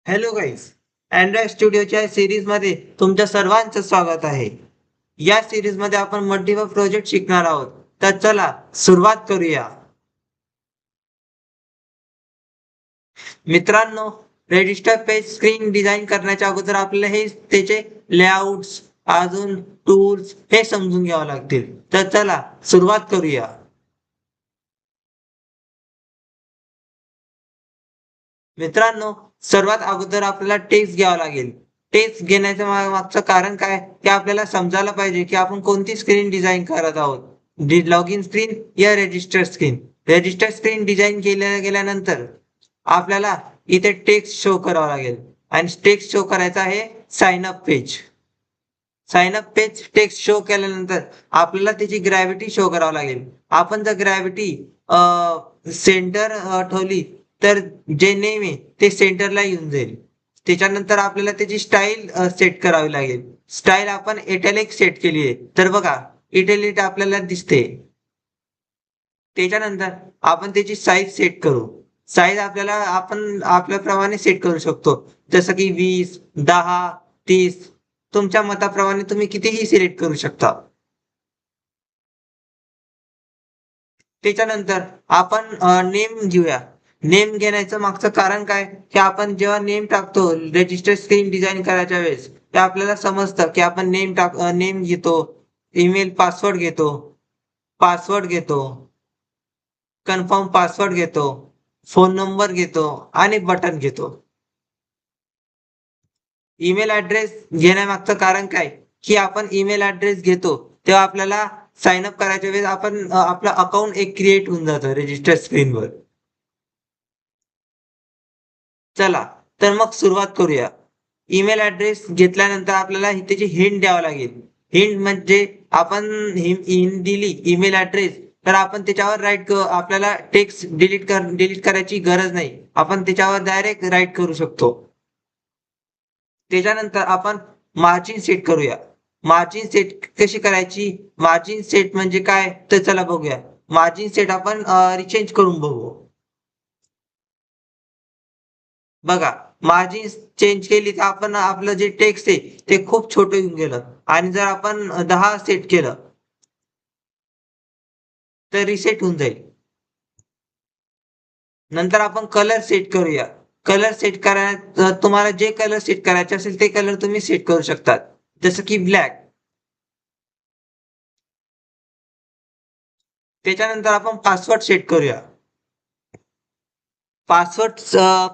Hello guys. Android स्टुडिओच्या सिरीजमध्ये तुमच्या सर्वांचं स्वागत आहे. या सिरीजमध्ये आपण मल्टिपल प्रोजेक्ट शिकणार आहोत. तर चला सुरुवात करूया. मित्रांनो, रजिस्टर पेज स्क्रीन डिझाईन करण्याच्या अगोदर आपल्याला हे त्याचे लेआउट्स, अजून टूल्स हे समजून घ्यावं लागतील. तर चला सुरुवात करूया. मित्रांनो, सर्वात अगोदर आपल्याला टेक्स्ट घ्यावा लागेल. टेक्स्ट घेण्याच्या मागचं कारण काय ते आपल्याला समजायला पाहिजे की आपण कोणती स्क्रीन डिझाईन करत आहोत. लॉग इन स्क्रीन या register screen. Register screen design गेल्यानंतर आपल्याला इथे टेक्स्ट शो करावा लागेल आणि टेक्स्ट शो करायचा आहे sign up page. Sign up page text show केल्यानंतर आपल्याला त्याची ग्रॅव्हिटी शो करावी लागेल. आपण जर ग्रॅव्हिटी सेंटर ठेवली तर जे नेम आहे ते सेंटरला येऊन जाईल. त्याच्यानंतर आपल्याला त्याची स्टाईल सेट करावी लागेल. स्टाईल आपण इटॅलिक सेट केली आहे तर बघा इटॅलिक आपल्याला दिसते. त्याच्यानंतर आपण त्याची साईज सेट करू. साईज आपल्याला आपण आपल्याप्रमाणे सेट करू शकतो. जसं की 20, 10, 30 तुमच्या मताप्रमाणे तुम्ही कितीही सिलेक्ट करू शकता. त्याच्यानंतर आपण नेम घेऊया. नेम घेण्याचं मागचं कारण काय की आपण जेव्हा नेम टाकतो रजिस्टर स्क्रीन डिझाईन करायच्या वेळेस ते आपल्याला समजतं की आपण नेम घेतो, ईमेल पासवर्ड घेतो, पासवर्ड घेतो, कन्फर्म पासवर्ड घेतो, फोन नंबर घेतो आणि बटन घेतो. ईमेल ऍड्रेस घेण्यामागचं कारण काय की आपण ईमेल ऍड्रेस घेतो तेव्हा आपल्याला साइन अप करायच्या वेळेस आपण आपलं अकाउंट एक क्रिएट होऊन जातं रजिस्टर स्क्रीनवर. चला तर मग सुरुवात करूया. ईमेल ऍड्रेस घेतल्यानंतर आपल्याला त्याची हिंट द्यावं लागेल. हिंट म्हणजे आपण हिंट दिली ईमेल ऍड्रेस तर आपण त्याच्यावर आपल्याला टेक्स्ट डिलीट करायची गरज नाही. आपण त्याच्यावर डायरेक्ट राईट करू शकतो. त्याच्यानंतर आपण मार्जिन सेट करूया. मार्जिन सेट कशी करायची? मार्जिन सेट म्हणजे काय तर चला बघूया. मार्जिन सेट आपण रिचेंज करून बघू. बघा मार्जिन चेंज केली तर आपण आपलं जे टेक्स्ट आहे ते खूप छोटं येऊन गेलं आणि जर आपण 10 सेट केलं तर रिसेट होऊन जाईल. नंतर आपण कलर सेट करूया. कलर सेट करण्यात तुम्हाला जे कलर सेट करायचे असेल ते कलर तुम्ही सेट करू शकता. जसं की ब्लॅक. त्याच्यानंतर आपण पासवर्ड सेट करूया. पासवर्ड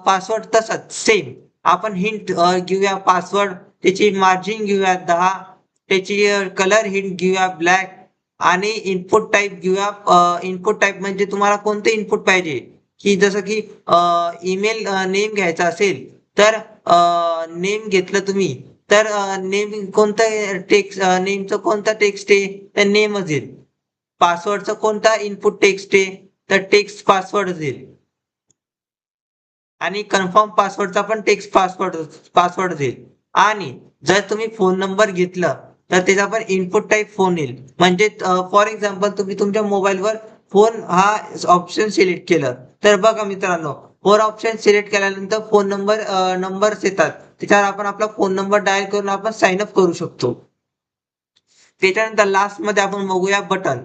पासवर्ड तसाच सेम. आपण हिंट घेऊया पासवर्ड, त्याची मार्जिन घेऊया 10, त्याची कलर हिंट घेऊया ब्लॅक आणि इनपुट टाइप घेऊया. इनपुट टाइप म्हणजे तुम्हाला कोणते इनपुट पाहिजे की जसं की ईमेल नेम घ्यायचा असेल तर नेम घेतलं तुम्ही तर नेम कोणतं टेक्स्ट नेमचं कोणता टेक्स्ट आहे तर नेमच येईल. पासवर्डचा कोणता इनपुट टेक्स्ट आहे तर टेक्स्ट पासवर्ड येईल. आणि कन्फर्म पासवर्डचा पण टेक्स्ट पासवर्ड देईल. आणि जर तुम्ही फोन नंबर घेतला तर त्याचा पण इनपुट टाइप फोन येईल. म्हणजे फॉर एक्झाम्पल तुम्ही तुमच्या मोबाईलवर फोन हा ऑप्शन सिलेक्ट केलं तर बघा मित्रांनो, फोन ऑप्शन सिलेक्ट केल्यानंतर फोन नंबर्स येतात. त्याच्यावर आपण आपला फोन नंबर डायल करून आपण साइन अप करू शकतो. त्याच्यानंतर लास्ट मध्ये आपण बघूया बटन.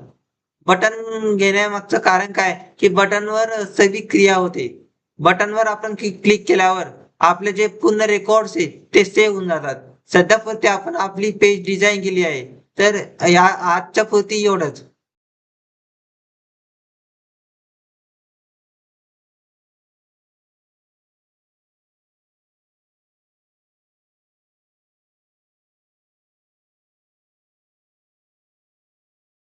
बटन घेण्यामागचं कारण काय की बटनवर सगळी क्रिया होते. बटनवर आपण क्लिक केल्यावर आपले जे पूर्ण रेकॉर्ड्स आहे ते सेव्ह होऊन जातात. सध्या पुरते आपण आपली पेज डिझाईन केली आहे. तर या आजच्या पुरती एवढंच.